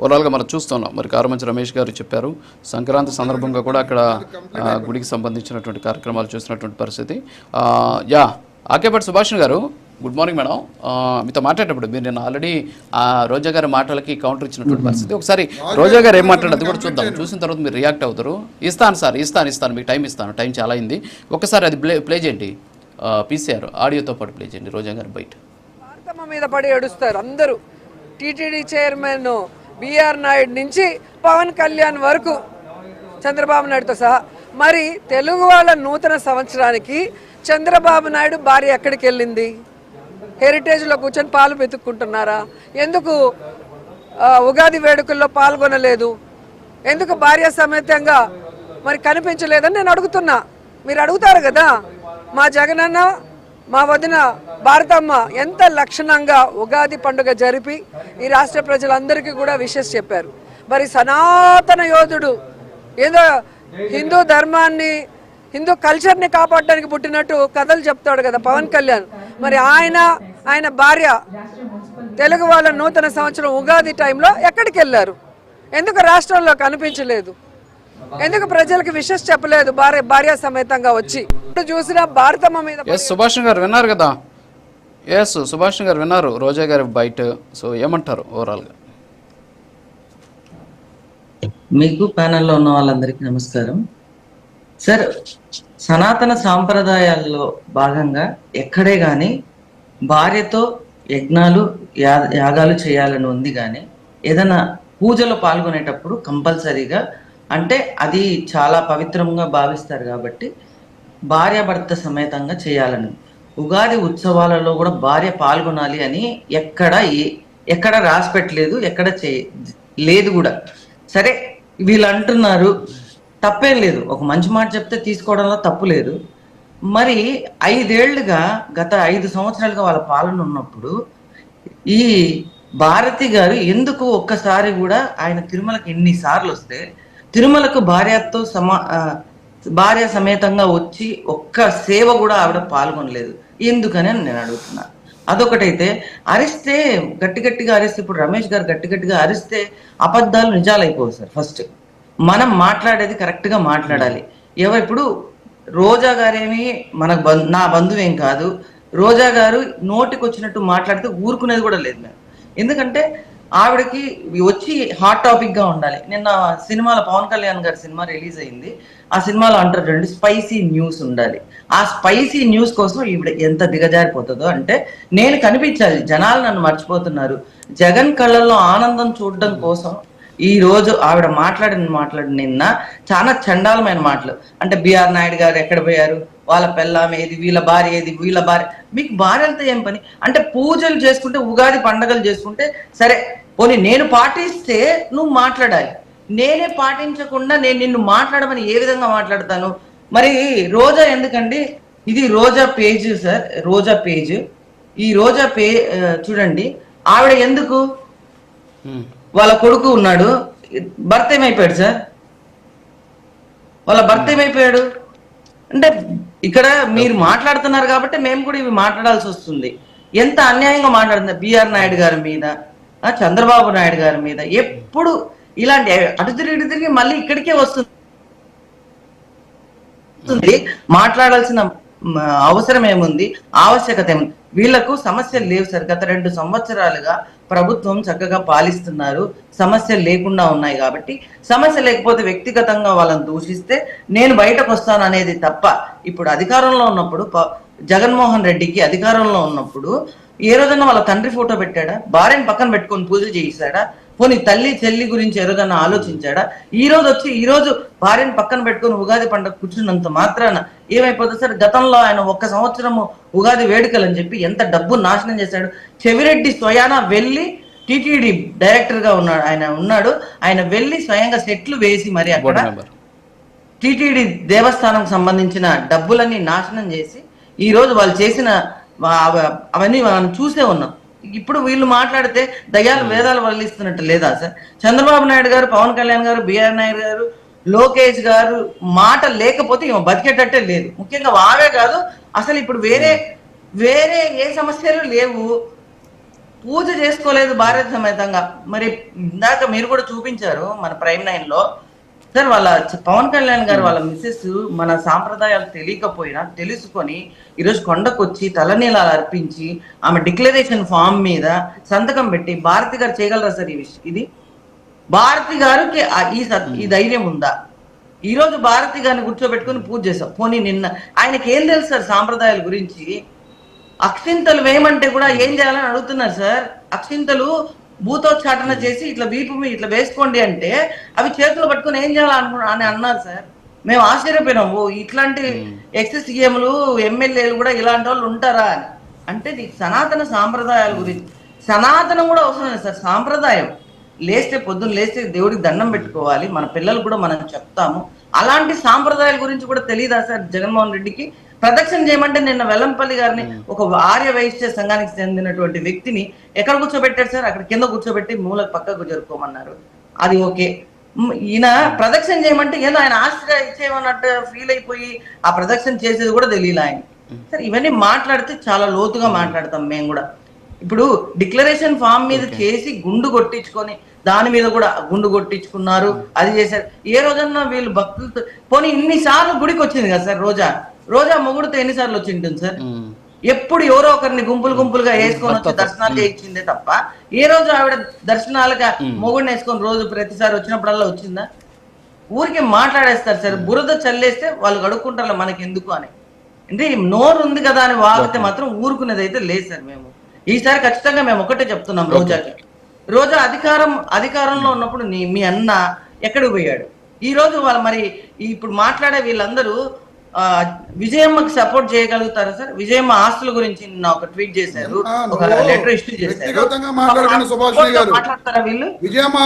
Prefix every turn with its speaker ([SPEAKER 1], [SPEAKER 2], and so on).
[SPEAKER 1] ఓవరాల్గా మనం చూస్తున్నాం. మరి కారుమంచి రమేష్ గారు చెప్పారు, సంక్రాంతి సందర్భంగా కూడా అక్కడ గుడికి సంబంధించినటువంటి కార్యక్రమాలు చూసినటువంటి పరిస్థితి. యా ఆకేపటి సుభాష్ గారు, గుడ్ మార్నింగ్ మేడం. మీతో మాట్లాడేటప్పుడు మీరు నేను ఆల్రెడీ రోజా గారి మాటలకి కౌంటర్ ఇచ్చినటువంటి పరిస్థితి. ఒకసారి రోజా గారు ఏం మాట్లాడారు అది కూడా చూద్దాం. చూసిన తర్వాత మీరు రియాక్ట్ అవుతారు. ఇస్తాను సార్, ఇస్తాను, మీకు టైం ఇస్తాను. టైం చాలా అయింది. ఒక్కసారి అది ప్లే చేయండి, పీసీఆర్ ఆడియోతో పాటు ప్లే చేయండి. రోజా గారు బయట
[SPEAKER 2] భారతమ్మ మీద పడి ఏడుస్తారు అందరూ. టీటీడీ చైర్మన్ బిఆర్ నాయుడు నుంచి పవన్ కళ్యాణ్ వరకు, చంద్రబాబు నాయుడుతో సహా. మరి తెలుగు వాళ్ళ నూతన సంవత్సరానికి చంద్రబాబు నాయుడు భార్య ఎక్కడికి వెళ్ళింది? హెరిటేజ్లో కూర్చొని పాలు వెతుక్కుంటున్నారా? ఎందుకు ఉగాది వేడుకల్లో పాల్గొనలేదు? ఎందుకు భార్య సమేతంగా మరి కనిపించలేదని నేను అడుగుతున్నా. మీరు అడుగుతారు కదా. మా జగనన్న, మా వదిన భారతమ్మ ఎంత లక్షణంగా ఉగాది పండుగ జరిపి ఈ రాష్ట్ర ప్రజలందరికీ కూడా విషెస్ చెప్పారు. మరి సనాతన యోధుడు ఏదో హిందూ ధర్మాన్ని, హిందూ కల్చర్ని కాపాడడానికి పుట్టినట్టు కథలు చెప్తాడు కదా పవన్ కళ్యాణ్. మరి ఆయన భార్య తెలుగు వాళ్ళ నూతన సంవత్సరం ఉగాది టైంలో ఎక్కడికి వెళ్ళారు? ఎందుకు రాష్ట్రంలో కనిపించలేదు? ఎందుకు ప్రజలకు విషెస్ చెప్పలేదు భార్య సమేతంగా వచ్చి? ఇప్పుడు చూసినా భారతమ్మ మీద.
[SPEAKER 1] సుభాష్ గారు విన్నారు కదా? సుభాష్ గారు విన్నారు రోజా గారి బయట. సో ఏమంటారు ఓవరాల్గా?
[SPEAKER 3] మీకు ప్యానెల్లో ఉన్న వాళ్ళందరికీ నమస్కారం సార్. సనాతన సాంప్రదాయాల్లో భాగంగా ఎక్కడే కానీ భార్యతో యజ్ఞాలు యాగాలు చేయాలని ఉంది, కానీ ఏదైనా పూజలో పాల్గొనేటప్పుడు కంపల్సరీగా, అంటే అది చాలా పవిత్రంగా భావిస్తారు కాబట్టి భార్యాభర్త సమేతంగా చేయాలని. ఉగాది ఉత్సవాలలో కూడా భార్య పాల్గొనాలి అని ఎక్కడ రాసి పెట్టలేదు, ఎక్కడ లేదు కూడా. సరే వీళ్ళు అంటున్నారు, తప్పేం లేదు, ఒక మంచి మాట చెప్తే తీసుకోవడంలో తప్పు లేదు. మరి 5 ఏళ్లుగా, గత 5 సంవత్సరాలుగా వాళ్ళ పాలన ఉన్నప్పుడు ఈ భారతి గారు ఎందుకు ఒక్కసారి కూడా, ఆయన తిరుమలకి ఎన్నిసార్లు వస్తే తిరుమలకు భార్య సమేతంగా వచ్చి ఒక్క సేవ కూడా ఆవిడ పాల్గొనలేదు? ఎందుకని నేను అడుగుతున్నా. అదొకటైతే, అరిస్తే గట్టిగా అరిస్తే, ఇప్పుడు రమేష్ గారు గట్టిగా అరిస్తే అబద్ధాలు నిజాలు అయిపోవు సార్. ఫస్ట్ మనం మాట్లాడేది కరెక్ట్గా మాట్లాడాలి. ఇప్పుడు రోజా గారేమి నా బంధువేం కాదు. రోజా గారు నోటికి వచ్చినట్టు మాట్లాడితే ఊరుకునేది కూడా లేదు మేము. ఎందుకంటే ఆవిడకి వచ్చి హాట్ టాపిక్ గా ఉండాలి. నిన్న సినిమాలో పవన్ కళ్యాణ్ గారి సినిమా రిలీజ్ అయింది. ఆ సినిమాలో అంటారు చూడండి, స్పైసీ న్యూస్ ఉండాలి. ఆ స్పైసీ న్యూస్ కోసం ఈవిడ ఎంత దిగజారిపోతుందో అంటే, నేను కనిపించాలి, జనాలు నన్ను మర్చిపోతున్నారు. జగన్ కళ్ళల్లో ఆనందం చూడడం కోసం ఈ రోజు ఆవిడ మాట్లాడిన నిన్న చాలా చండాలమైన మాటలు. అంటే బిఆర్ నాయుడు గారు ఎక్కడ పోయారు, వాళ్ళ పెళ్ళాం ఏది, వీళ్ళ భార్య ఏది, వీళ్ళ భార్య. మీకు భార్యలతో ఏం పని? అంటే పూజలు చేసుకుంటే, ఉగాది పండగలు చేసుకుంటే సరే, పోనీ నేను పాటిస్తే నువ్వు మాట్లాడాలి. నేనే పాటించకుండా నేను నిన్ను మాట్లాడమని ఏ విధంగా మాట్లాడతాను? మరి రోజా ఎందుకండి? ఇది రోజా పేజ్ సార్, రోజా పేజ్. ఈ రోజా చూడండి, ఆవిడ ఎందుకు, వాళ్ళ కొడుకు ఉన్నాడు, భర్త ఏమైపోయాడు సార్, వాళ్ళ భర్త ఏమైపోయాడు అంటే, ఇక్కడ మీరు మాట్లాడుతున్నారు కాబట్టి మేము కూడా ఇవి మాట్లాడాల్సి వస్తుంది. ఎంత అన్యాయంగా మాట్లాడుతుంది బిఆర్ నాయుడు గారి మీద, చంద్రబాబు నాయుడు గారి మీద. ఎప్పుడు ఇలాంటి అటు తిరిగి మళ్ళీ ఇక్కడికే వస్తుంది. మాట్లాడాల్సిన అవసరం ఏముంది, ఆవశ్యకత ఏముంది? వీళ్లకు సమస్యలు లేవు సార్. గత 2 సంవత్సరాలుగా ప్రభుత్వం చక్కగా పాలిస్తున్నారు, సమస్యలు లేకుండా ఉన్నాయి. కాబట్టి సమస్య లేకపోతే వ్యక్తిగతంగా వాళ్ళని దూషిస్తే నేను బయటకు వస్తాను అనేది తప్ప, ఇప్పుడు అధికారంలో ఉన్నప్పుడు జగన్మోహన్ రెడ్డికి అధికారంలో ఉన్నప్పుడు ఏ రోజన్నా వాళ్ళ తండ్రి ఫోటో పెట్టాడా? భార్యను పక్కన పెట్టుకొని పూజలు చేయిస్తాడా? పోనీ తల్లి చెల్లి గురించి ఏ రోజన్నా ఆలోచించాడా? ఈ రోజు భార్యను పక్కన పెట్టుకొని ఉగాది పండుగ కూర్చున్నంత మాత్రాన ఏమైపోతుంది సార్? గతంలో ఆయన 1 సంవత్సరము ఉగాది వేడుకలు అని చెప్పి ఎంత డబ్బు నాశనం చేశాడు. చెవిరెడ్డి స్వయానా వెళ్ళి, టీటీడీ డైరెక్టర్ గా ఉన్నాడు, ఆయన వెళ్ళి స్వయంగా సెట్లు వేసి మరి అక్కడ టీటీడీ దేవస్థానం సంబంధించిన డబ్బులన్నీ నాశనం చేసి ఈ రోజు వాళ్ళు చేసిన అవన్నీ మనం చూసే ఉన్నాం. ఇప్పుడు వీళ్ళు మాట్లాడితే దయ్యాలు వేదాలు వల్లిస్తున్నట్టు లేదా సార్? చంద్రబాబు నాయుడు గారు, పవన్ కళ్యాణ్ గారు, బిఆర్ నాయుడు గారు, లోకేష్ గారు మాట లేకపోతే ఈమె బతికేటట్టే లేదు. ముఖ్యంగా వావే కాదు, అసలు ఇప్పుడు వేరే ఏ సమస్యలు లేవు. పూజ చేసుకోలేదు భార్య సమేతంగా. మరి ఇందాక మీరు కూడా చూపించారు మన ప్రైమ్ 9 లో సార్, వాళ్ళ పవన్ కళ్యాణ్ గారు వాళ్ళ మిస్సెస్ మన సాంప్రదాయాలు తెలియకపోయినా తెలుసుకొని ఈరోజు కొండకొచ్చి తలనీలాలు అర్పించి ఆమె డిక్లరేషన్ ఫామ్ మీద సంతకం పెట్టి భారతి గారు చేయగలరా సార్ ఇది? భారతి గారికి ఈ ధైర్యం ఉందా? ఈ రోజు భారతి గారిని కూర్చోబెట్టుకుని పూజ చేశాం. పోనీ నిన్న ఆయనకి ఏం తెలుసు సార్ సాంప్రదాయాల గురించి? అక్షింతలు వేయమంటే కూడా ఏం చేయాలని అడుగుతున్నారు సార్. అక్షింతలు భూతోచ్చాటన చేసి ఇట్లా వీపు మీద ఇట్లా వేసుకోండి అంటే అవి చేతులు పట్టుకుని ఏం చేయాలని అన్నారు సార్. మేము ఆశ్చర్యపోయినాము, ఇట్లాంటి ఎక్స్ సీఎంలు ఎమ్మెల్యేలు కూడా ఇలాంటి వాళ్ళు ఉంటారా అని. అంటే నీకు సనాతన సాంప్రదాయాల గురించి, సనాతనం కూడా అవసరం లేదు సార్. సాంప్రదాయం లేస్తే పొద్దున్న లేస్తే దేవుడికి దండం పెట్టుకోవాలి, మన పిల్లలు కూడా మనం చెప్తాము. అలాంటి సాంప్రదాయాల గురించి కూడా తెలియదా సార్ జగన్మోహన్ రెడ్డికి? ప్రదక్షిణ చేయమంటే నిన్న వెల్లంపల్లి గారిని, ఒక ఆర్య వైశ్య సంఘానికి చెందినటువంటి వ్యక్తిని ఎక్కడ కూర్చోబెట్టారు సార్? అక్కడ కింద కూర్చోబెట్టి మూలకు పక్కకు జరుపుకోమన్నారు. అది ఓకే. ఈయన ప్రదక్షిణ చేయమంటే ఏదో ఆయన ఆస్తిగా ఇచ్చేయమన్నట్టు ఫీల్ అయిపోయి ఆ ప్రదక్షిణ చేసేది కూడా తెలియదు ఆయన. సార్ ఇవన్నీ మాట్లాడితే చాలా లోతుగా మాట్లాడతాం మేము కూడా. ఇప్పుడు డిక్లరేషన్ ఫామ్ మీద చేసి గుండు కొట్టించుకొని దాని మీద కూడా గుండు కొట్టించుకున్నారు, అది చేశారు. ఏ రోజన్నా వీళ్ళు భక్తులతో పోనీ ఇన్నిసార్లు గుడికి వచ్చింది కదా సార్ రోజా మొగుడుతో ఎన్నిసార్లు వచ్చి ఉంటుంది సార్? ఎప్పుడు ఎవరో ఒకరిని గుంపులుగా వేసుకొని వచ్చి దర్శనాలు చేయించిందే తప్ప ఏ రోజు ఆవిడ దర్శనాలుగా మొగుడిని వేసుకొని రోజు ప్రతిసారి వచ్చినప్పుడల్లా వచ్చిందా? ఊరికి మాట్లాడేస్తారు సార్. బురద చల్లేస్తే వాళ్ళు అడుక్కుంటారు మనకి ఎందుకు అని. అంటే నోరు ఉంది కదా అని వాగితే మాత్రం ఊరుకునేది అయితే లేదు సార్. మేము ఈసారి ఖచ్చితంగా మేము ఒకటే చెప్తున్నాం రోజాకి. రోజా అధికారంలో ఉన్నప్పుడు మీ అన్న ఎక్కడికి పోయాడు? ఈ రోజు వాళ్ళు మరి ఇప్పుడు మాట్లాడే వీళ్ళందరూ విజయమ్మకి సపోర్ట్ చేయగలుగుతారా సార్? విజయమ్మ ఆస్తుల గురించి నిన్న ఒక ట్వీట్ చేశారు, ఒక లెటర్ ఇష్యూ చేశారు.
[SPEAKER 4] వ్యక్తిగతంగా మాట్లాడకండి సుభాషిణి గారు.
[SPEAKER 3] మాట్లాడతారా వీళ్ళు?
[SPEAKER 4] విజయమ్మ